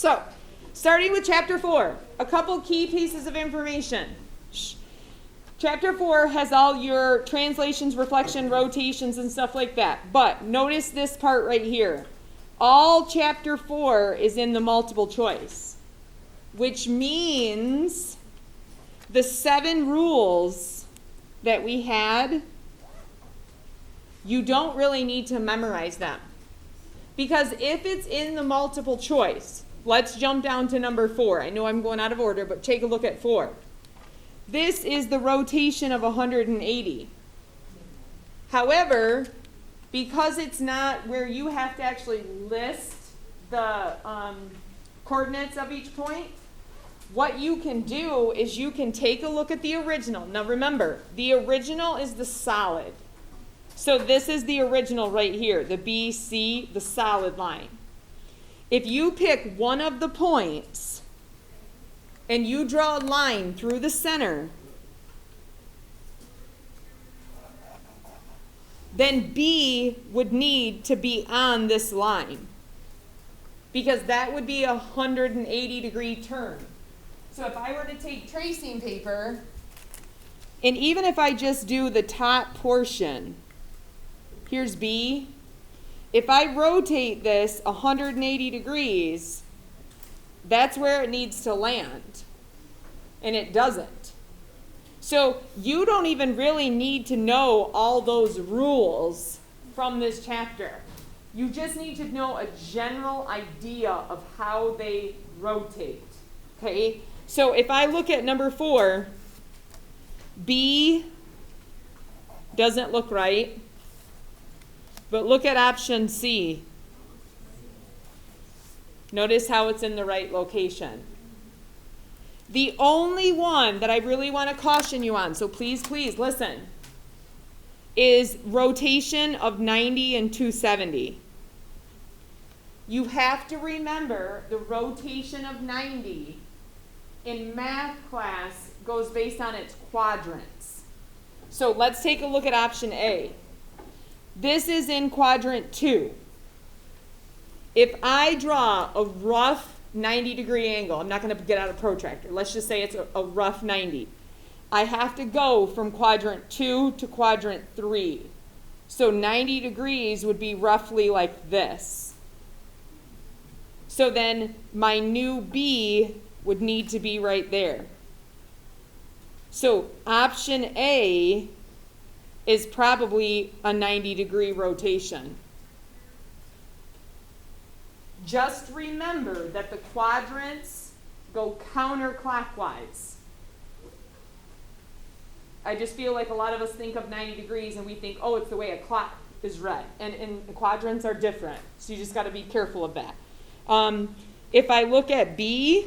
So, starting with chapter 4, a couple key pieces of information. Chapter 4 has all your translations, reflection, rotations, and stuff like that. But notice this part right here. All chapter 4 is in the multiple choice, which means the 7 rules that we had, you don't really need to memorize them. Because if it's in the multiple choice, let's jump down to number 4. I know I'm going out of order, but take a look at 4. This is the rotation of 180. However, because it's not where you have to actually list the coordinates of each point, what you can do is you can take a look at the original. Now remember, the original is the solid. So this is the original right here, the BC, the solid line. If you pick one of the points and you draw a line through the center, then B would need to be on this line, because that would be a 180-degree turn. So if I were to take tracing paper, and even if I just do the top portion, here's B. If I rotate this 180 degrees, that's where it needs to land, and it doesn't. So you don't even really need to know all those rules from this chapter. You just need to know a general idea of how they rotate, okay? So if I look at number 4, B doesn't look right, but look at option C. Notice how it's in the right location. The only one that I really want to caution you on, so please, please listen, is rotation of 90 and 270. You have to remember the rotation of 90 in math class goes based on its quadrants. So let's take a look at option A. This is in quadrant 2. If I draw a rough 90-degree angle, I'm not going to get out a protractor. Let's just say it's a rough 90. I have to go from quadrant 2 to quadrant 3. So 90 degrees would be roughly like this. So then my new B would need to be right there. So option A is probably a 90-degree rotation. Just remember that the quadrants go counterclockwise. I just feel like a lot of us think of 90 degrees and we think, oh, it's the way a clock is read. And the quadrants are different, so you just got to be careful of that. If I look at B,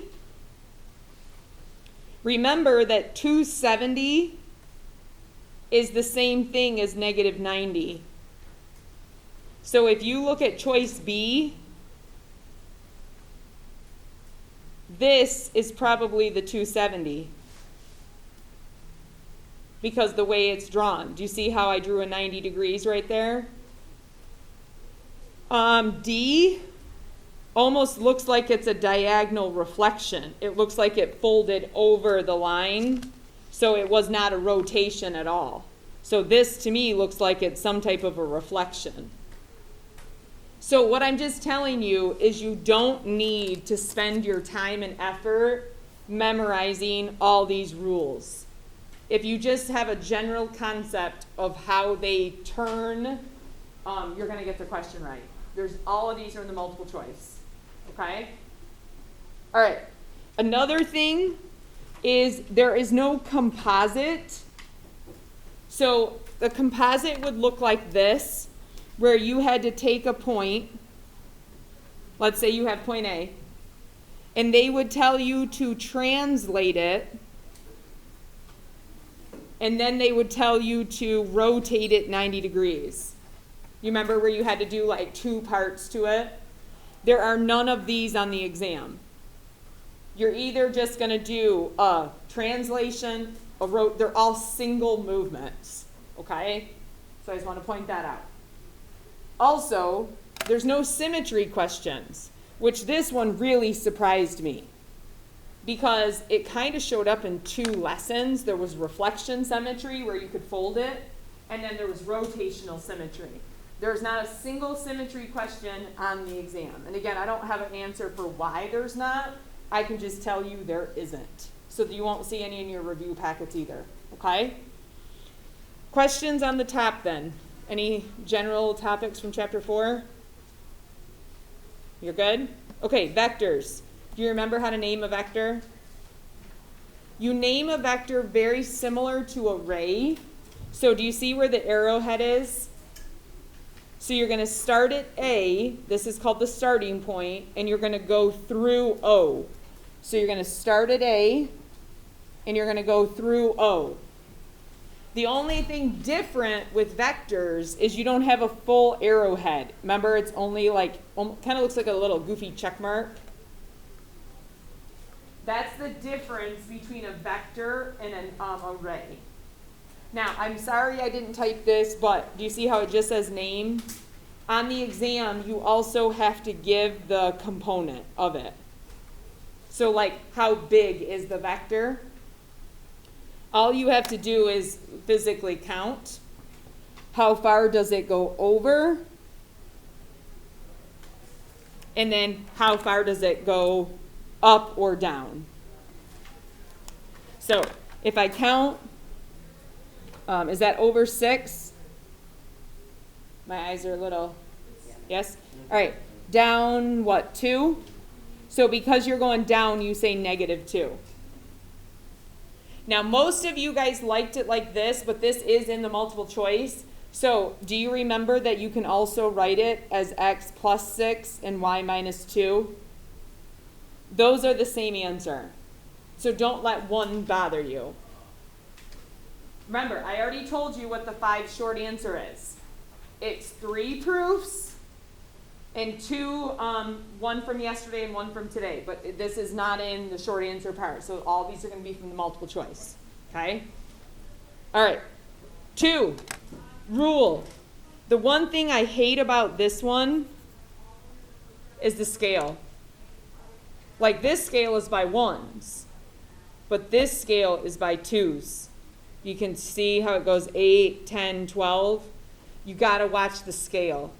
remember that 270 is the same thing as negative 90. So if you look at choice B, this is probably the 270 because the way it's drawn. Do you see how I drew a 90 degrees right there? D almost looks like it's a diagonal reflection. It looks like it folded over the line, so it was not a rotation at all. So this to me looks like it's some type of a reflection. So what I'm just telling you is you don't need to spend your time and effort memorizing all these rules. If you just have a general concept of how they turn, you're going to get the question right. All of these are in the multiple choice. Okay? All right. Another thing is there is no composite. So the composite would look like this, where you had to take a point, let's say you have point A, and they would tell you to translate it, and then they would tell you to rotate it 90 degrees. You remember where you had to do like 2 parts to it? There are none of these on the exam. You're either just going to do a translation, they're all single movements, okay? So I just want to point that out. Also, there's no symmetry questions. which this one really surprised me because it kind of showed up in 2 lessons. There was reflection symmetry where you could fold it, and then there was rotational symmetry. There's not a single symmetry question on the exam. And again, I don't have an answer for why there's not. I can just tell you there isn't. So you won't see any in your review packets either, okay? Questions on the top then? Any general topics from chapter 4? You're good? Okay, vectors. Do you remember how to name a vector? You name a vector very similar to array. So do you see where the arrowhead is? So you're going to start at A, this is called the starting point, and you're going to go through O. So you're going to start at A, and you're going to go through O. The only thing different with vectors is you don't have a full arrowhead. Remember, it's only like, kind of looks like a little goofy check mark. That's the difference between a vector and an array. Now, I'm sorry I didn't type this, but do you see how it just says name? On the exam, you also have to give the component of it. So like, how big is the vector? All you have to do is physically count. How far does it go over? And then how far does it go up or down? So if I count, is that over 6? My eyes are a little, yes? All right, down what, 2? So because you're going down, you say -2. Now, most of you guys liked it like this, but this is in the multiple choice. So do you remember that you can also write it as x plus 6 and y minus 2? Those are the same answer. So don't let one bother you. Remember, I already told you what the 5 short answer is. It's 3 proofs and 2, one from yesterday and one from today. But this is not in the short answer part. So all these are going to be from the multiple choice. Okay? All right. 2, rule. The one thing I hate about this one is the scale. Like this scale is by 1s, but this scale is by 2s. You can see how it goes 8, 10, 12. You got to watch the scale.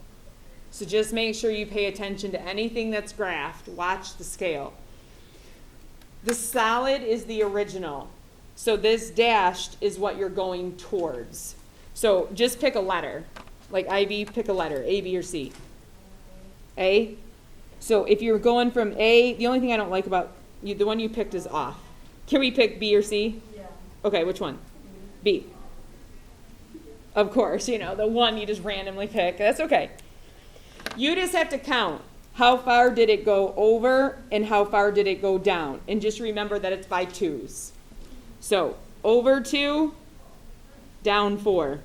So just make sure you pay attention to anything that's graphed. Watch the scale. The solid is the original. So this dashed is what you're going towards. So just pick a letter. Like IB, pick a letter, A, B, or C. A. So if you're going from A, the only thing I don't like about you, the one you picked is off. Can we pick B or C? Yeah. Okay, which one? B. Of course, you know, the one you just randomly pick. That's okay. You just have to count. How far did it go over and how far did it go down? And just remember that it's by 2s. So over 2, down 4.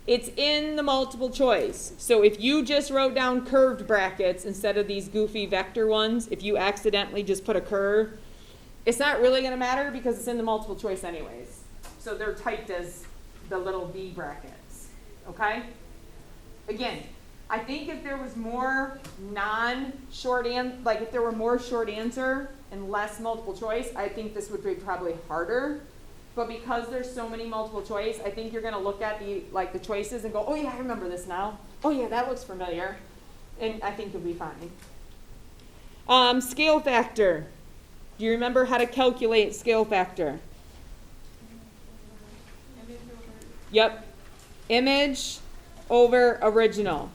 It's in the multiple choice. So if you just wrote down curved brackets instead of these goofy vector ones, if you accidentally just put a curve, it's not really going to matter because it's in the multiple choice anyways. So they're typed as the little V brackets. Okay? Again, I think if there was more non-short answer, like if there were more short answer and less multiple choice, I think this would be probably harder. But because there's so many multiple choice, I think you're going to look at the choices and go, oh yeah, I remember this now. Oh yeah, that looks familiar. And I think you'll be fine. Scale factor. Do you remember how to calculate scale factor? Yep. Image over original.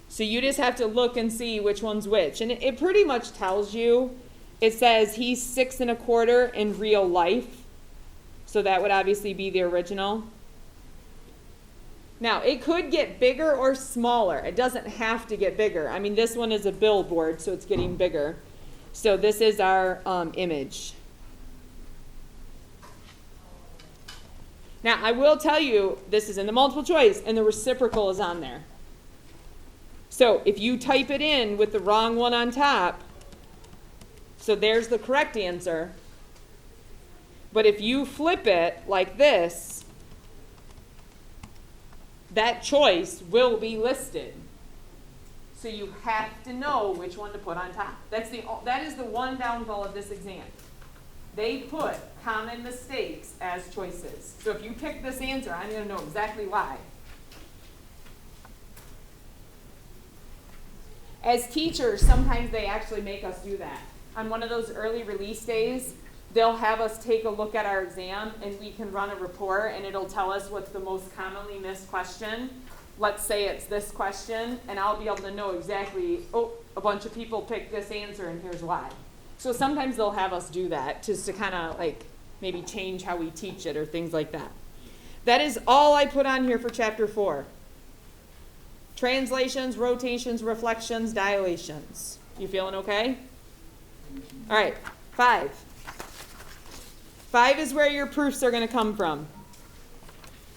So you just have to look and see which one's which. And it pretty much tells you. It says he's 6 1/4 in real life. So that would obviously be the original. Now, it could get bigger or smaller. It doesn't have to get bigger. I mean, this one is a billboard, so it's getting bigger. So this is our image. Now, I will tell you, this is in the multiple choice, and the reciprocal is on there. So if you type it in with the wrong one on top, so there's the correct answer. But if you flip it like this, that choice will be listed. So you have to know which one to put on top. That is the one downfall of this exam. They put common mistakes as choices. So if you pick this answer, I'm going to know exactly why. As teachers, sometimes they actually make us do that. On one of those early release days, they'll have us take a look at our exam, and we can run a report, and it'll tell us what's the most commonly missed question. Let's say it's this question, and I'll be able to know exactly, oh, a bunch of people picked this answer, and here's why. So sometimes they'll have us do that, just to kind of like maybe change how we teach it or things like that. That is all I put on here for chapter 4. Translations, rotations, reflections, dilations. You feeling okay? All right, 5. 5 is where your proofs are going to come from.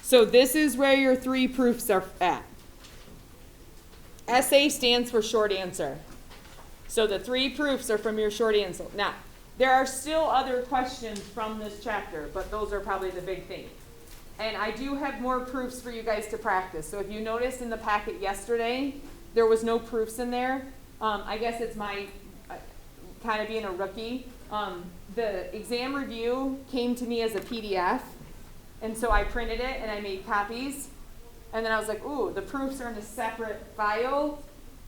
So this is where your 3 proofs are at. SA stands for short answer. So the 3 proofs are from your short answer. Now, there are still other questions from this chapter, but those are probably the big thing. And I do have more proofs for you guys to practice. So if you noticed in the packet yesterday, there was no proofs in there. I guess it's my kind of being a rookie. The exam review came to me as a PDF. And so I printed it and I made copies. And then I was like, ooh, the proofs are in a separate file.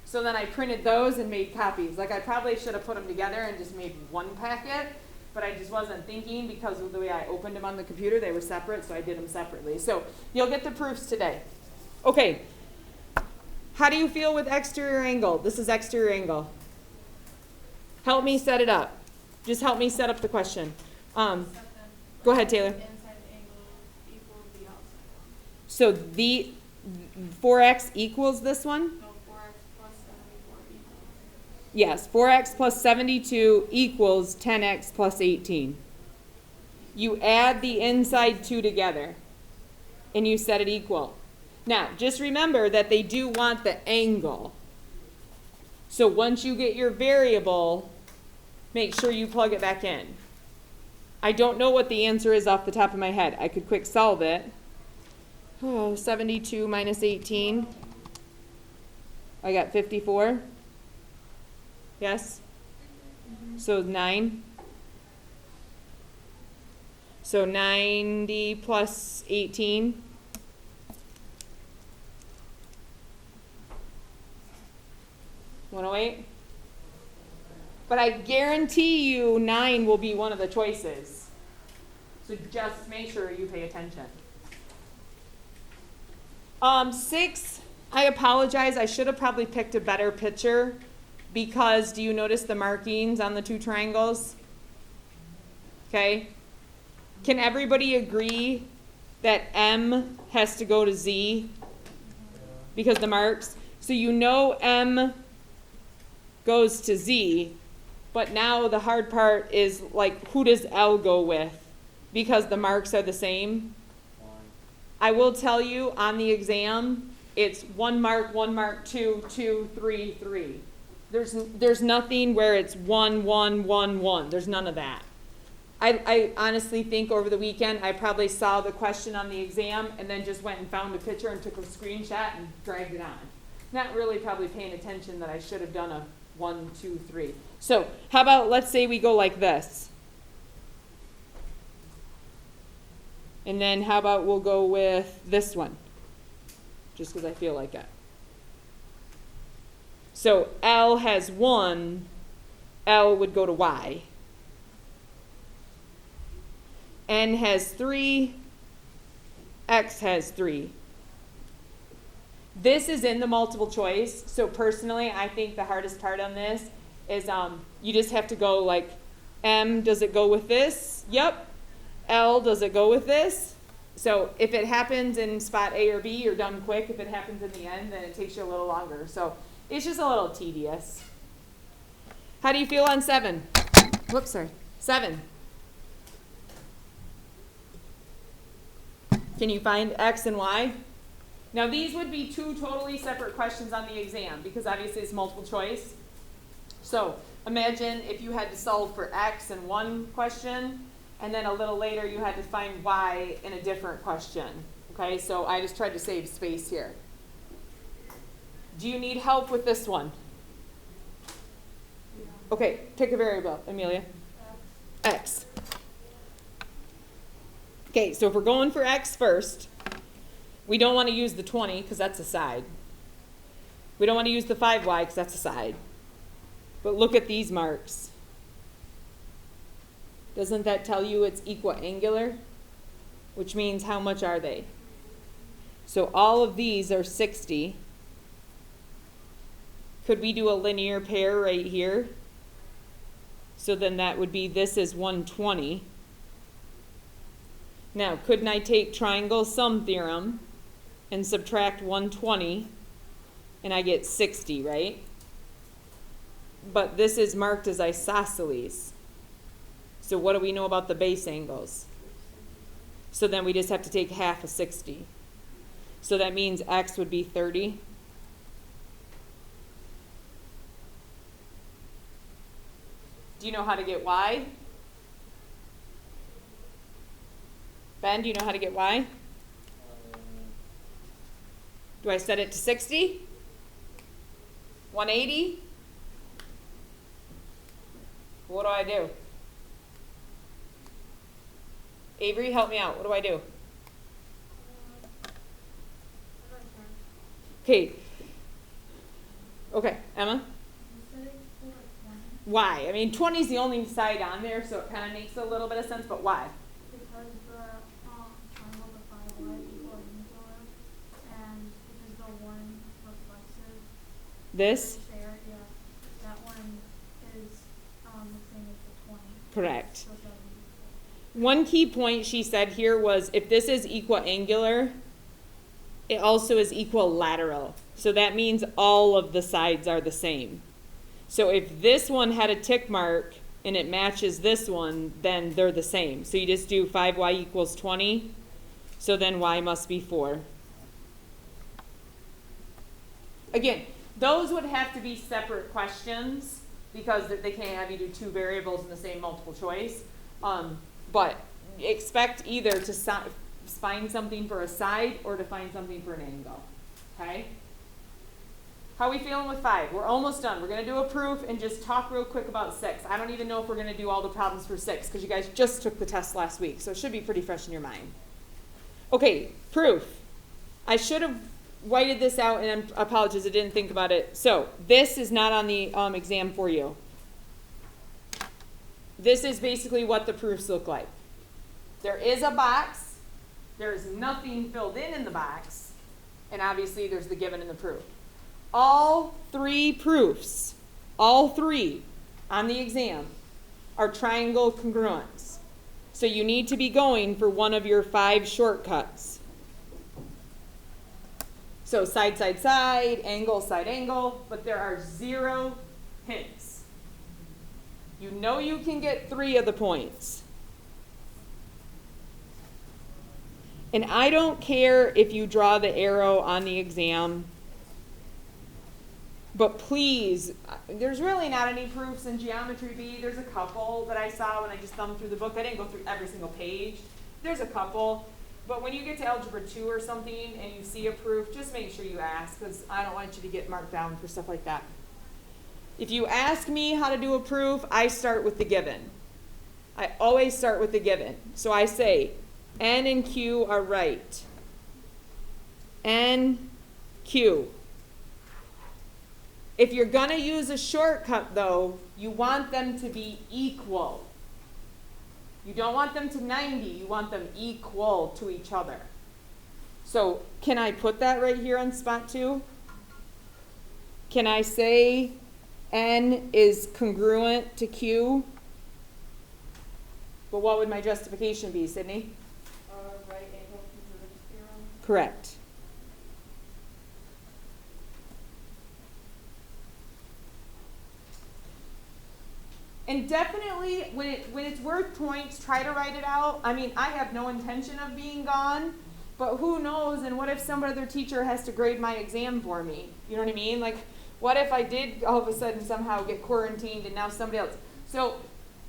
So then I printed those and made copies. Like I probably should have put them together and just made one packet. But I just wasn't thinking because of the way I opened them on the computer. They were separate, so I did them separately. So you'll get the proofs today. Okay. How do you feel with exterior angle? This is exterior angle. Help me set it up. Just help me set up the question. Go ahead, Taylor. Inside angle equals the outside. So the 4x equals this one? No, 4x plus 74 equals. Yes, 4x plus 72 equals 10x plus 18. You add the inside 2 together, and you set it equal. Now, just remember that they do want the angle. So once you get your variable, make sure you plug it back in. I don't know what the answer is off the top of my head. I could quick solve it. Oh, 72 minus 18. I got 54. Yes? So 9. So 90 plus 18. $108. But I guarantee you 9 will be one of the choices. So just make sure you pay attention. 6, I apologize. I should have probably picked a better picture because do you notice the markings on the 2 triangles? Okay. Can everybody agree that M has to go to Z because the marks? So you know M goes to Z, but now the hard part is like who does L go with because the marks are the same? I will tell you on the exam, it's 1 mark, 2, 2, 3, 3. There's nothing where it's 1, 1, 1, 1. There's none of that. I honestly think over the weekend I probably saw the question on the exam and then just went and found a picture and took a screenshot and dragged it on. Not really probably paying attention that I should have done a 1, 2, 3. So how about let's say we go like this. And then how about we'll go with this one, just because I feel like it. So L has 1, L would go to Y. N has 3, X has 3. This is in the multiple choice, so personally I think the hardest part on this is you just have to go like, M, does it go with this? Yep. L, does it go with this? So if it happens in spot A or B, you're done quick. If it happens in the end, then it takes you a little longer. So it's just a little tedious. How do you feel on 7? Whoops, sorry. 7. Can you find X and Y? Now these would be 2 totally separate questions on the exam because obviously it's multiple choice. So imagine if you had to solve for X in one question, and then a little later you had to find Y in a different question. Okay, so I just tried to save space here. Do you need help with this one? Okay, pick a variable, Amelia. X. Okay, so if we're going for X first, we don't want to use the 20 because that's a side. We don't want to use the 5y because that's a side. But look at these marks. Doesn't that tell you it's equiangular? Which means how much are they? So all of these are 60. Could we do a linear pair right here? So then that would be, this is 120. Now, couldn't I take triangle sum theorem and subtract 120 and I get 60, right? But this is marked as isosceles. So what do we know about the base angles? So then we just have to take half of 60. So that means X would be 30. Do you know how to get Y? Ben, do you know how to get Y? Do I set it to 60? 180? What do I do? Avery, help me out. What do I do? Okay. Okay, Emma? Why? I mean, 20 is the only side on there, so it kind of makes a little bit of sense, but why? Because the triangle, the 5y equal angular, and because the one reflexive This? share, yeah, that one is the same as the 20. Correct. So that would be One key point she said here was if this is equiangular, it also is equilateral. So that means all of the sides are the same. So if this one had a tick mark and it matches this one, then they're the same. So you just do 5y equals 20. So then y must be 4. Again, those would have to be separate questions because they can't have you do two variables in the same multiple choice. But expect either to find something for a side or to find something for an angle. Okay? How are we feeling with 5? We're almost done. We're going to do a proof and just talk real quick about 6. I don't even know if we're going to do all the problems for 6 because you guys just took the test last week, so it should be pretty fresh in your mind. Okay, proof. I should have whited this out, and I apologize, I didn't think about it. So this is not on the exam for you. This is basically what the proofs look like. There is a box. There is nothing filled in the box. And obviously there's the given and the proof. All three proofs, all three on the exam are triangle congruents. So you need to be going for one of your 5 shortcuts. So side, side, side, side, angle, but there are 0 hints. You know you can get 3 of the points. And I don't care if you draw the arrow on the exam, but please, there's really not any proofs in Geometry B. There's a couple that I saw when I just thumbed through the book. I didn't go through every single page. There's a couple. But when you get to Algebra 2 or something and you see a proof, just make sure you ask because I don't want you to get marked down for stuff like that. If you ask me how to do a proof, I start with the given. I always start with the given. So I say, N and Q are right. N, Q. If you're going to use a shortcut, though, you want them to be equal. You don't want them to 90. You want them equal to each other. So can I put that right here on spot 2? Can I say N is congruent to Q? But what would my justification be, Sydney? right angle congruence theorem. Correct. And definitely, when it's worth points, try to write it out. I mean, I have no intention of being gone, but who knows, and what if some other teacher has to grade my exam for me? You know what I mean? Like, what if I did all of a sudden somehow get quarantined and now somebody else? So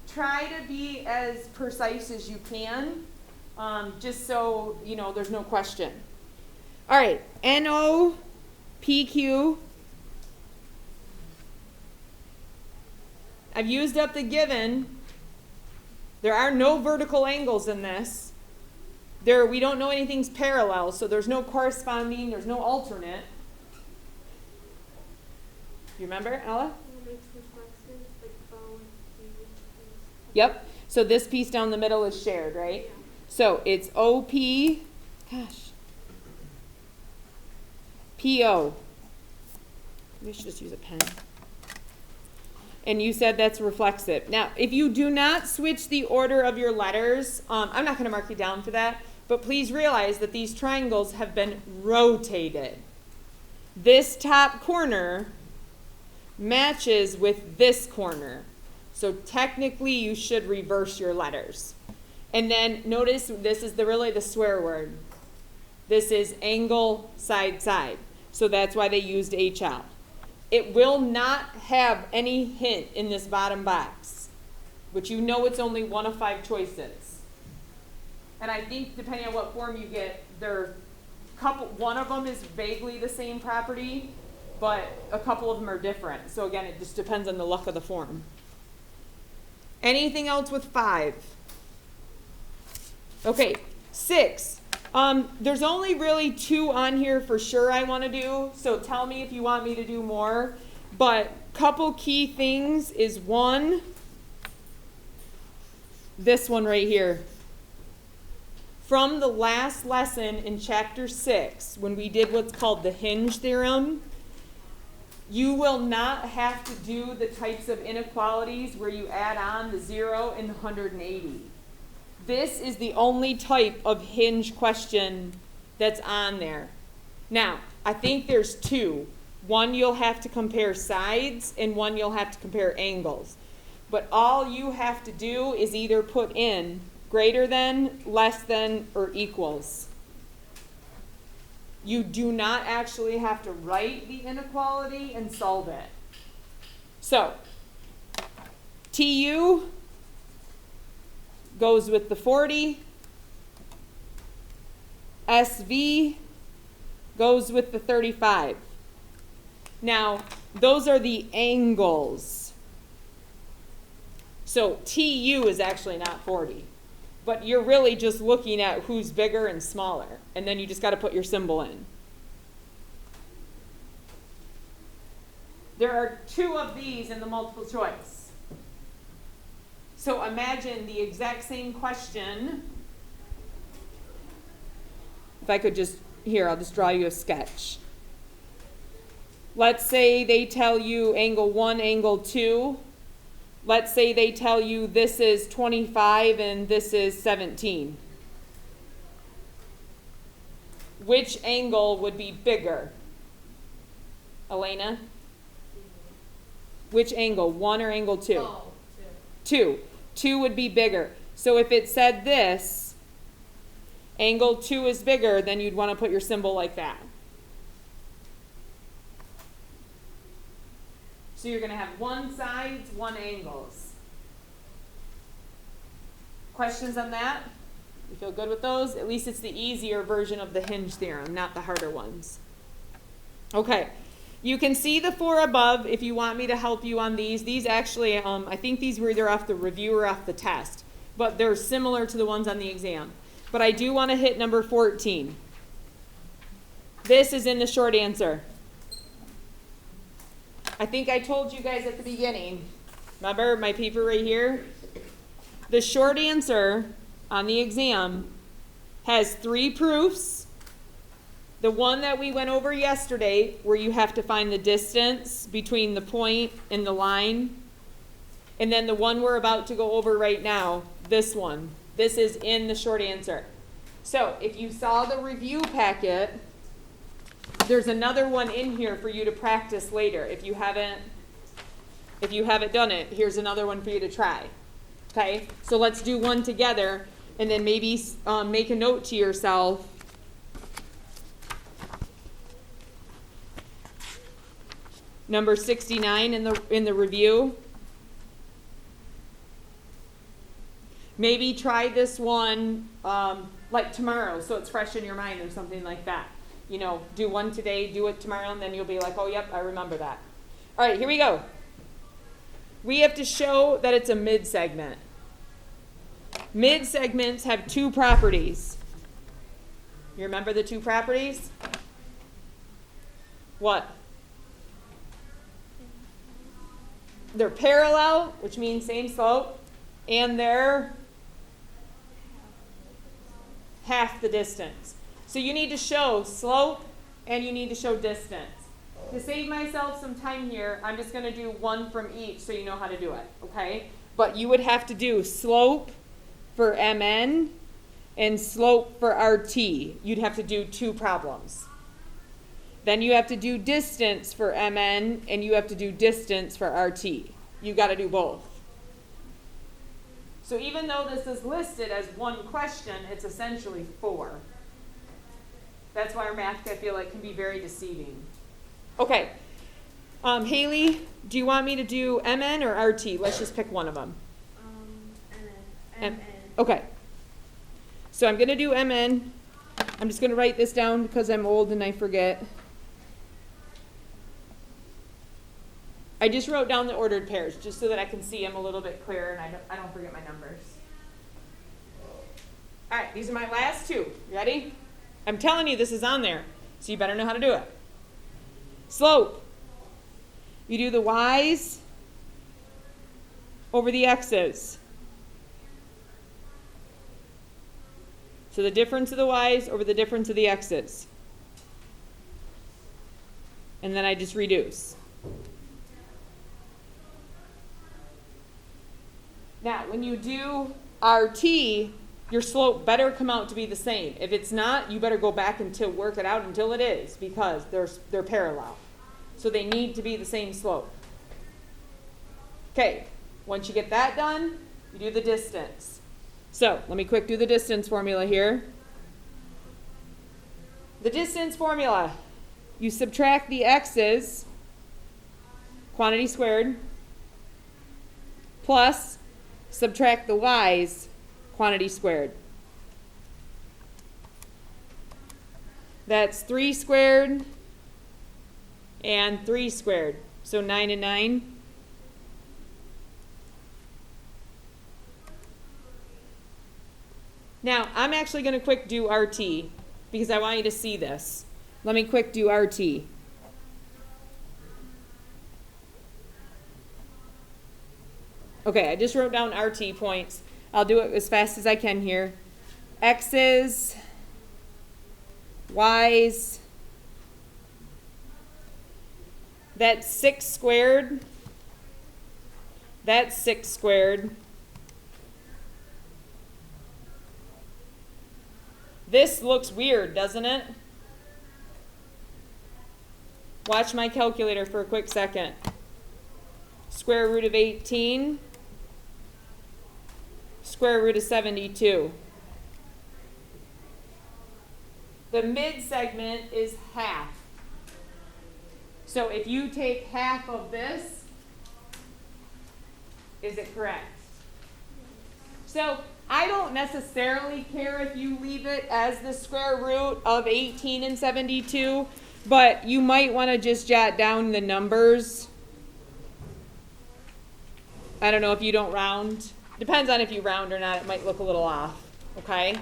try to be as precise as you can, just so, you know, there's no question. All right, NO, PQ, I've used up the given. There are no vertical angles in this. We don't know anything's parallel, so there's no corresponding, there's no alternate. You remember, Ella? Yep. So this piece down the middle is shared, right? Yeah. So it's OP, gosh, PO. We should just use a pen. And you said that's reflexive. Now, if you do not switch the order of your letters, I'm not going to mark you down for that, but please realize that these triangles have been rotated. This top corner matches with this corner. So technically you should reverse your letters. And then notice this is really the swear word. This is angle side side. So that's why they used HL. It will not have any hint in this bottom box, but you know it's only one of 5 choices. And I think depending on what form you get, one of them is vaguely the same property, but a couple of them are different. So again, it just depends on the luck of the form. Anything else with 5? Okay, 6. There's only really 2 on here for sure I want to do, so tell me if you want me to do more. But couple key things is 1, this one right here. From the last lesson in chapter 6, when we did what's called the hinge theorem, you will not have to do the types of inequalities where you add on the 0 and the 180. This is the only type of hinge question that's on there. Now, I think there's 2. One you'll have to compare sides, and one you'll have to compare angles. But all you have to do is either put in greater than, less than, or equals. You do not actually have to write the inequality and solve it. So, TU goes with the 40. SV goes with the 35. Now, those are the angles. So TU is actually not 40. But you're really just looking at who's bigger and smaller. And then you just got to put your symbol in. There are 2 of these in the multiple choice. So imagine the exact same question. If I could just, here, I'll just draw you a sketch. Let's say they tell you angle 1, angle 2. Let's say they tell you this is 25 and this is 17. Which angle would be bigger? Elena? Which angle, 1 or angle 2? Oh, 2. 2 would be bigger. So if it said this, angle 2 is bigger, then you'd want to put your symbol like that. So you're going to have 1 sides, 1 angles. Questions on that? You feel good with those? At least it's the easier version of the hinge theorem, not the harder ones. Okay. You can see the 4 above if you want me to help you on these. These actually, I think these were either off the review or off the test. But they're similar to the ones on the exam. But I do want to hit number 14. This is in the short answer. I think I told you guys at the beginning. Remember my paper right here? The short answer on the exam has 3 proofs. The one that we went over yesterday, where you have to find the distance between the point and the line. And then the one we're about to go over right now, this one. This is in the short answer. So if you saw the review packet, there's another one in here for you to practice later. If you haven't done it, here's another one for you to try. Okay, so let's do one together, and then maybe make a note to yourself. Number 69 in the review. Maybe try this one like tomorrow, so it's fresh in your mind or something like that. You know, do one today, do it tomorrow, and then you'll be like, oh, yep, I remember that. All right, here we go. we have to show that it's a mid-segment. Mid-segments have two properties. You remember the two properties? What? They're parallel, which means same slope, and they're half the distance. So you need to show slope and you need to show distance. To save myself some time here, I'm just going to do one from each so you know how to do it, okay? But you would have to do slope for MN and slope for RT. You'd have to do two problems. Then you have to do distance for MN and you have to do distance for RT. You got to do both. So even though this is listed as one question, it's essentially four. That's why our math, I feel like, can be very deceiving. Okay. Haley, do you want me to do MN or RT? Let's just pick one of them. MN. Okay. So I'm going to do MN. I'm just going to write this down because I'm old and I forget. I just wrote down the ordered pairs just so that I can see them a little bit clearer and I don't forget my numbers. All right, these are my last two. Ready? I'm telling you this is on there, so you better know how to do it. Slope. You do the y's over the x's. So the difference of the y's over the difference of the x's. And then I just reduce. Now, when you do RT, your slope better come out to be the same. If it's not, you better go back and work it out until it is, because they're parallel. So they need to be the same slope. Okay, once you get that done, you do the distance. So let me quick do the distance formula here. The distance formula, you subtract the x's, quantity squared, plus subtract the y's, quantity squared. That's 3 squared and 3 squared. So 9 and 9. Now, I'm actually going to quick do RT because I want you to see this. Let me quick do RT. Okay, I just wrote down RT points. I'll do it as fast as I can here. X's, Y's, that's 6 squared, that's 6 squared. This looks weird, doesn't it? Watch my calculator for a quick second. Square root of 18. Square root of 72. The mid-segment is half. So if you take half of this, is it correct? So I don't necessarily care if you leave it as the square root of 18 and 72, but you might want to just jot down the numbers. I don't know if you don't round. Depends on if you round or not. It might look a little off, okay?